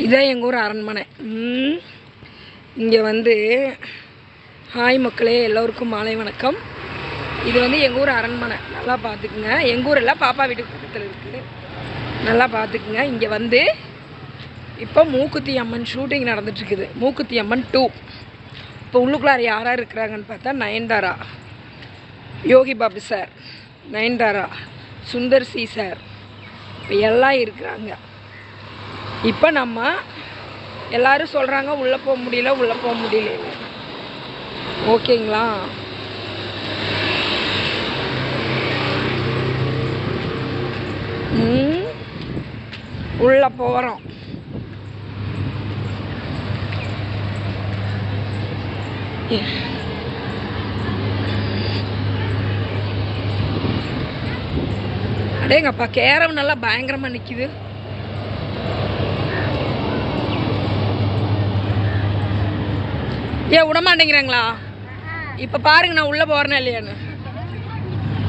இதான் எங்கள் ஊர் அரண்மனை. இங்கே வந்து ஹாய் மக்களே, எல்லோருக்கும் மாலை வணக்கம். இது வந்து எங்கள் ஊர் அரண்மனை. நல்லா பார்த்துக்குங்க. எங்கள் ஊரெல்லாம் பாப்பா வீட்டுக்கு பக்கத்தில் இருக்குது. நல்லா பார்த்துக்குங்க. இங்கே வந்து இப்போ மூக்குத்தி அம்மன் ஷூட்டிங் நடந்துட்டுருக்குது. மூக்குத்தி அம்மன் 2. இப்போ உள்ளுக்குள்ளார யாராக இருக்கிறாங்கன்னு பார்த்தா நயன்தாரா, யோகி பாபு சார், நயன்தாரா, சுந்தர் சி சார், இப்போ எல்லாம் இருக்கிறாங்க. இப்போ நம்ம எல்லோரும் சொல்கிறாங்க உள்ளே போக முடியல. ஓகேங்களா? உள்ளே போகிறோம். அடேங்கப்பா, கேரம் நல்லா பயங்கரமாக நிற்கிது. ஏன் விட மாட்டேங்கிறாங்களா? இப்போ பாருங்க, நான் உள்ளே போகிறேன்னா இல்லையான்னு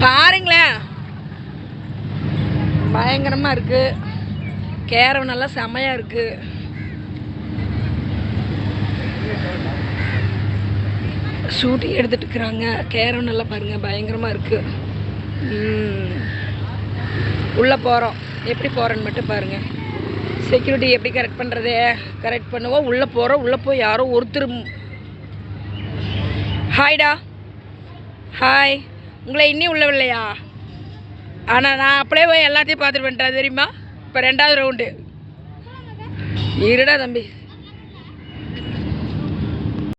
பாருங்களேன். பயங்கரமாக இருக்குது. கேரம் நல்லா செமையாக இருக்குது. ஷூட்டிங் எடுத்துகிட்டு இருக்கிறாங்க. கேரம் நல்லா பாருங்கள், பயங்கரமாக இருக்குது. உள்ளே போகிறோம். எப்படி போகிறேன்னு மட்டும் பாருங்கள். செக்யூரிட்டி எப்படி கரெக்ட் பண்ணுறது? கரெக்ட் பண்ணுவோம். உள்ளே போகிறோம். உள்ளே போய் யாரோ ஒருத்தர், ஹாய்டா, ஹாய், உங்களை இன்னும் உள்ளவில்லையா? ஆனால் நான் அப்படியே போய் எல்லாத்தையும் பார்த்துட்டு வந்துட்டேன் தெரியுமா? இப்போ 2வது ரவுண்டு. இருடா தம்பி.